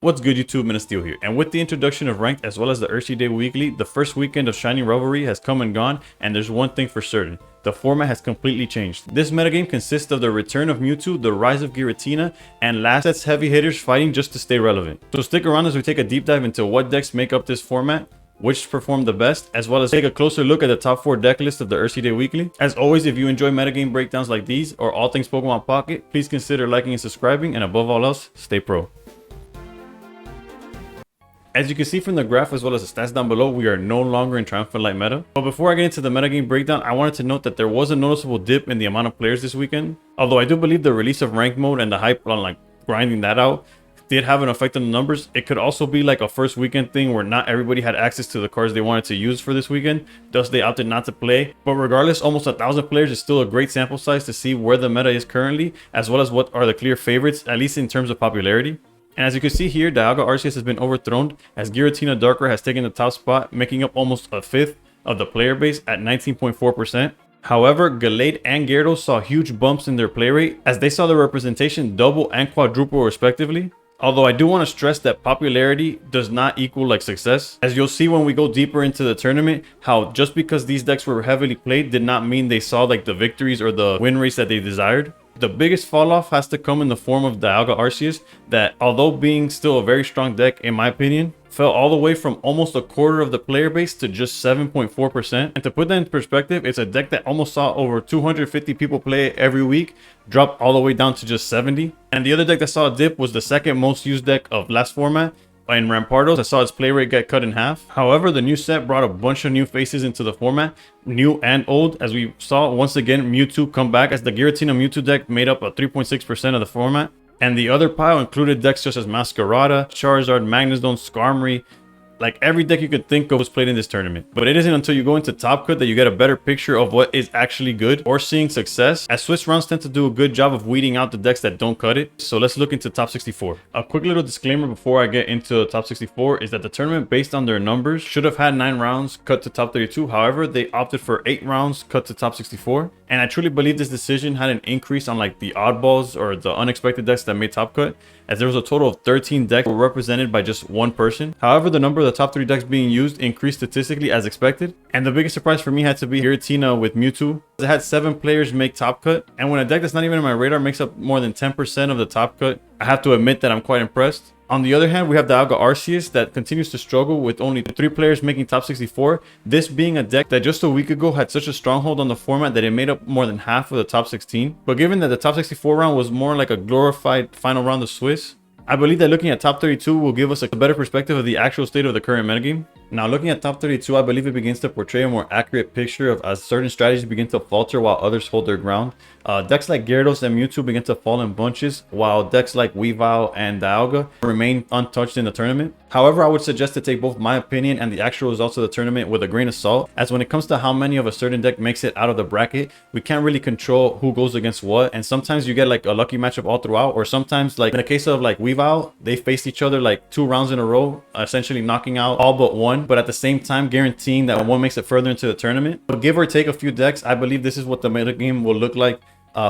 What's good YouTube, Steel here, and with the introduction of Ranked as well as the Earthsea Day Weekly, the first weekend of Shining Revelry has come and gone, and there's one thing for certain. The format has completely changed. This metagame consists of the return of Mewtwo, the rise of GIRATINA, and last set's heavy hitters fighting just to stay relevant. So stick around as we take a deep dive into what decks make up this format, which perform the best, as well as take a closer look at the top 4 deck list of the Earthsea Day Weekly. As always, if you enjoy metagame breakdowns like these, or all things Pokemon Pocket, please consider liking and subscribing, and above all else, stay pro. As you can see from the graph as well as the stats down below, we are no longer in Triumphant Light meta. But before I get into the metagame breakdown, I wanted to note that there was a noticeable dip in the amount of players this weekend. Although I do believe the release of ranked mode and the hype on like grinding that out did have an effect on the numbers. It could also be like a first weekend thing where not everybody had access to the cards they wanted to use for this weekend, thus they opted not to play. But regardless, almost 1,000 players is still a great sample size to see where the meta is currently, as well as what are the clear favorites, at least in terms of popularity. And as you can see here, Dialga Arceus has been overthrown as Giratina Darkrai has taken the top spot, making up almost a fifth of the player base at 19.4%. However, Gallade and Gyarados saw huge bumps in their play rate as they saw their representation double and quadruple respectively. Although I do want to stress that popularity does not equal like success, as you'll see when we go deeper into the tournament, how just because these decks were heavily played did not mean they saw like the victories or the win rates that they desired. The biggest fall off has to come in the form of Dialga Arceus, that although being still a very strong deck in my opinion, fell all the way from almost a quarter of the player base to just 7.4%. And to put that in perspective, it's a deck that almost saw over 250 people play it every week, drop all the way down to just 70. And the other deck that saw a dip was the second most used deck of last format, in Rampardos. I saw its play rate get cut in half. However, the new set brought a bunch of new faces into the format, new and old, as we saw once again Mewtwo come back, as the Giratina Mewtwo deck made up a 3.6% of the format. And the other pile included decks such as Masquerada, Charizard, Magnezone, Skarmory. Like every deck you could think of was played in this tournament. But it isn't until you go into Top Cut that you get a better picture of what is actually good or seeing success, as Swiss rounds tend to do a good job of weeding out the decks that don't cut it. So let's look into top 64. A quick little disclaimer before I get into top 64 is that the tournament, based on their numbers, should have had 9 rounds cut to top 32. However, they opted for 8 rounds cut to top 64. And I truly believe this decision had an increase on like the oddballs or the unexpected decks that made top cut, as there was a total of 13 decks were represented by just one person. However, the number of the top 3 decks being used increased statistically as expected. And the biggest surprise for me had to be Giratina with Mewtwo. It had 7 players make top cut. And when a deck that's not even on my radar makes up more than 10% of the top cut, I have to admit that I'm quite impressed. On the other hand, we have Dialga Arceus that continues to struggle with only 3 players making top 64. This being a deck that just a week ago had such a stronghold on the format that it made up more than half of the top 16. But given that the top 64 round was more like a glorified final round of Swiss, I believe that looking at top 32 will give us a better perspective of the actual state of the current metagame. Now, looking at top 32, I believe it begins to portray a more accurate picture of as certain strategies begin to falter while others hold their ground. Decks like Gyarados and Mewtwo begin to fall in bunches, while decks like Weavile and Dialga remain untouched in the tournament. However, I would suggest to take both my opinion and the actual results of the tournament with a grain of salt, as when it comes to how many of a certain deck makes it out of the bracket, we can't really control who goes against what, and sometimes you get like a lucky matchup all throughout, or sometimes like in the case of like Weavile, they faced each other like 2 rounds in a row, essentially knocking out all but one, but at the same time guaranteeing that one makes it further into the tournament. But give or take a few decks, I believe this is what the metagame will look like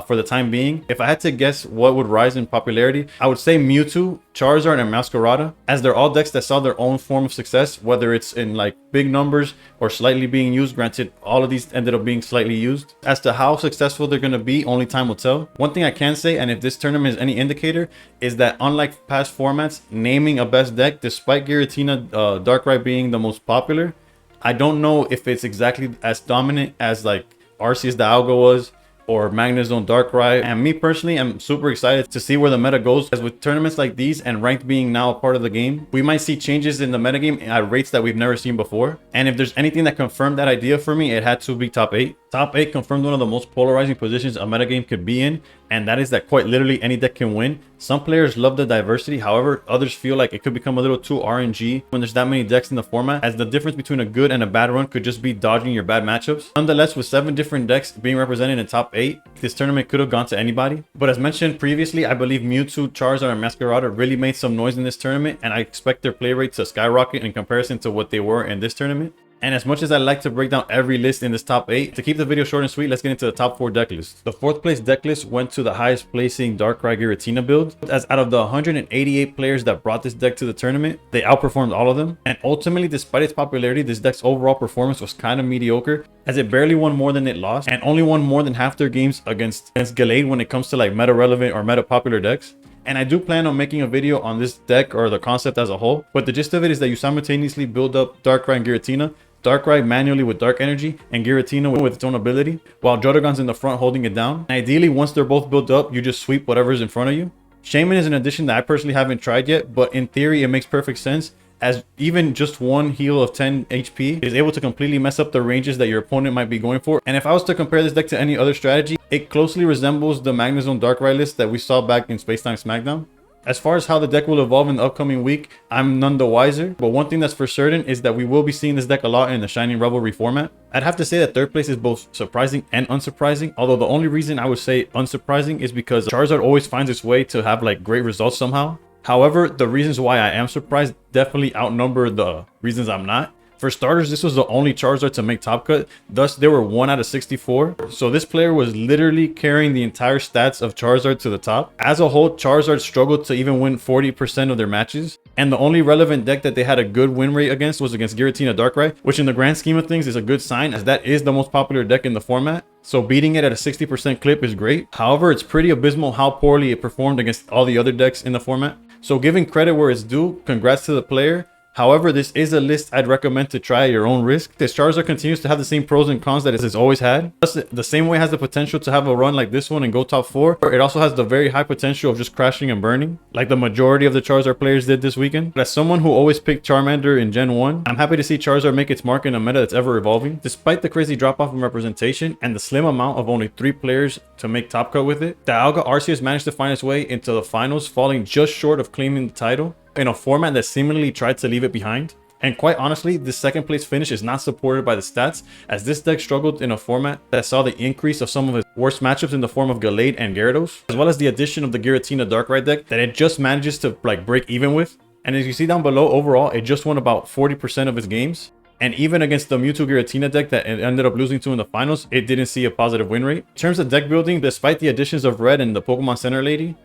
for the time being. If I had to guess what would rise in popularity, I would say Mewtwo, Charizard, and Masquerada, as they're all decks that saw their own form of success, whether it's in like big numbers or slightly being used. Granted, all of these ended up being slightly used. As to how successful they're going to be, only time will tell. One thing I can say, and if this tournament is any indicator, is that unlike past formats, naming a best deck, despite Giratina Darkrai being the most popular, I don't know if it's exactly as dominant as like Arceus Dialga was, or Magnezone Darkrai. And me personally, I'm super excited to see where the meta goes, as with tournaments like these and ranked being now a part of the game, we might see changes in the metagame at rates that we've never seen before. And if there's anything that confirmed that idea for me, it had to be top 8. Top 8 confirmed one of the most polarizing positions a metagame could be in, and that is that quite literally any deck can win. Some players love the diversity, however, others feel like it could become a little too RNG when there's that many decks in the format, as the difference between a good and a bad run could just be dodging your bad matchups. Nonetheless, with 7 different decks being represented in top 8, this tournament could have gone to anybody. But as mentioned previously, I believe Mewtwo, Charizard, and Masquerada really made some noise in this tournament, and I expect their play rate to skyrocket in comparison to what they were in this tournament. And as much as I like to break down every list in this top 8, to keep the video short and sweet, let's get into the top 4 deck lists. The 4th place deck list went to the highest placing Darkrai Giratina build, as out of the 188 players that brought this deck to the tournament, they outperformed all of them. And ultimately, despite its popularity, this deck's overall performance was kind of mediocre, as it barely won more than it lost, and only won more than half their games against Gallade when it comes to like meta relevant or meta popular decks. And I do plan on making a video on this deck or the concept as a whole, but the gist of it is that you simultaneously build up Darkrai and Giratina, Darkrai manually with Dark Energy, and Giratina with its own ability, while Jotagon's in the front holding it down. And ideally, once they're both built up, you just sweep whatever's in front of you. Shaman is an addition that I personally haven't tried yet, but in theory, it makes perfect sense, as even just one heal of 10 HP is able to completely mess up the ranges that your opponent might be going for. And if I was to compare this deck to any other strategy, it closely resembles the Magnezone Darkrai list that we saw back in Spacetime Smackdown. As far as how the deck will evolve in the upcoming week, I'm none the wiser, but one thing that's for certain is that we will be seeing this deck a lot in the Shining Revelry format. I'd have to say that 3rd place is both surprising and unsurprising, although the only reason I would say unsurprising is because Charizard always finds its way to have like great results somehow. However, the reasons why I am surprised definitely outnumber the reasons I'm not. For starters, this was the only Charizard to make top cut, thus they were 1 out of 64. So this player was literally carrying the entire stats of Charizard to the top. As a whole, Charizard struggled to even win 40% of their matches, and the only relevant deck that they had a good win rate against was against Giratina Darkrai, which in the grand scheme of things is a good sign, as that is the most popular deck in the format. So beating it at a 60% clip is great. However, it's pretty abysmal how poorly it performed against all the other decks in the format. So giving credit where it's due, congrats to the player. However, this is a list I'd recommend to try at your own risk. This Charizard continues to have the same pros and cons that it has always had. Plus, the same way has the potential to have a run like this one and go top 4. It also has the very high potential of just crashing and burning, like the majority of the Charizard players did this weekend. But as someone who always picked Charmander in Gen 1, I'm happy to see Charizard make its mark in a meta that's ever evolving. Despite the crazy drop-off in representation and the slim amount of only 3 players to make top cut with it, Dialga Arceus managed to find its way into the finals, falling just short of claiming the title in a format that seemingly tried to leave it behind. And quite honestly, this 2nd place finish is not supported by the stats, as this deck struggled in a format that saw the increase of some of its worst matchups in the form of Gallade and Gyarados, as well as the addition of the Giratina Darkrai deck that it just manages to like break even with. And as you see down below, overall, it just won about 40% of its games. And even against the Mewtwo Giratina deck that it ended up losing to in the finals, it didn't see a positive win rate. In terms of deck building, despite the additions of Red and the Pokemon Center Lady,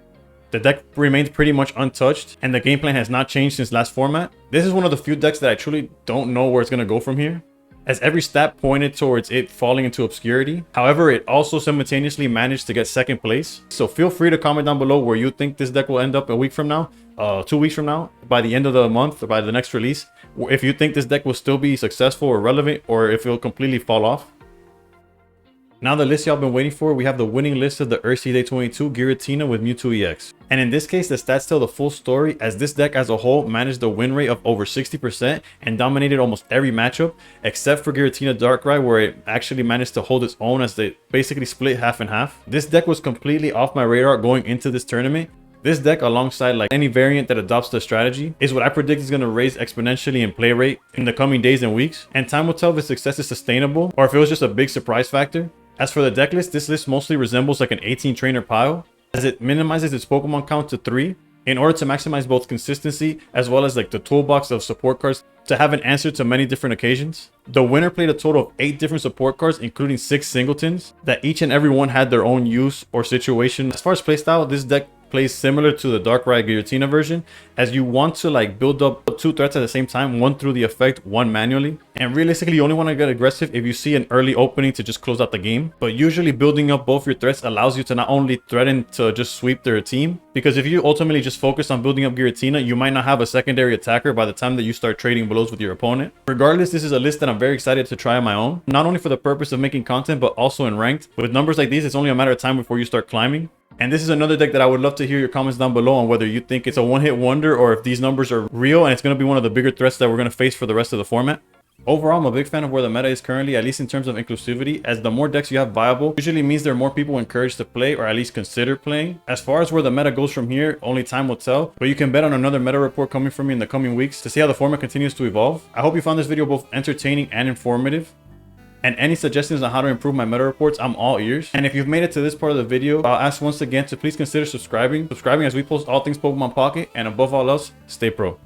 the deck remains pretty much untouched, and the game plan has not changed since last format. This is one of the few decks that I truly don't know where it's going to go from here, as every stat pointed towards it falling into obscurity. However, it also simultaneously managed to get 2nd place. So feel free to comment down below where you think this deck will end up a week from now, 2 weeks from now, by the end of the month, or by the next release. If you think this deck will still be successful or relevant, or if it'll completely fall off. Now the list y'all been waiting for, we have the winning list of the Earthsea Day 22 Giratina with MEWTWO EX. And in this case, the stats tell the full story, as this deck as a whole managed a win rate of over 60% and dominated almost every matchup, except for Giratina Darkrai, where it actually managed to hold its own as they basically split half and half. This deck was completely off my radar going into this tournament. This deck, alongside like any variant that adopts the strategy, is what I predict is going to raise exponentially in play rate in the coming days and weeks. And time will tell if its success is sustainable or if it was just a big surprise factor. As for the deck list, this list mostly resembles like an 18 trainer pile, as it minimizes its Pokemon count to 3 in order to maximize both consistency as well as like the toolbox of support cards to have an answer to many different occasions. The winner played a total of 8 different support cards, including 6 singletons, that each and every one had their own use or situation. As far as playstyle, this deck plays similar to the Darkrai Giratina version, as you want to like build up 2 threats at the same time, one through the effect, one manually. And realistically, you only want to get aggressive if you see an early opening to just close out the game. But usually building up both your threats allows you to not only threaten to just sweep their team, because if you ultimately just focus on building up Giratina, you might not have a secondary attacker by the time that you start trading blows with your opponent. Regardless, this is a list that I'm very excited to try on my own, not only for the purpose of making content, but also in ranked. With numbers like these, it's only a matter of time before you start climbing. And this is another deck that I would love to hear your comments down below on whether you think it's a one-hit wonder or if these numbers are real and it's going to be one of the bigger threats that we're going to face for the rest of the format. Overall, I'm a big fan of where the meta is currently, at least in terms of inclusivity, as the more decks you have viable usually means there are more people encouraged to play or at least consider playing. As far as where the meta goes from here, only time will tell, but you can bet on another meta report coming from me in the coming weeks to see how the format continues to evolve. I hope you found this video both entertaining and informative. And any suggestions on how to improve my meta reports, I'm all ears. And if you've made it to this part of the video, I'll ask once again to please consider subscribing as we post all things Pokemon Pocket, and above all else, stay pro.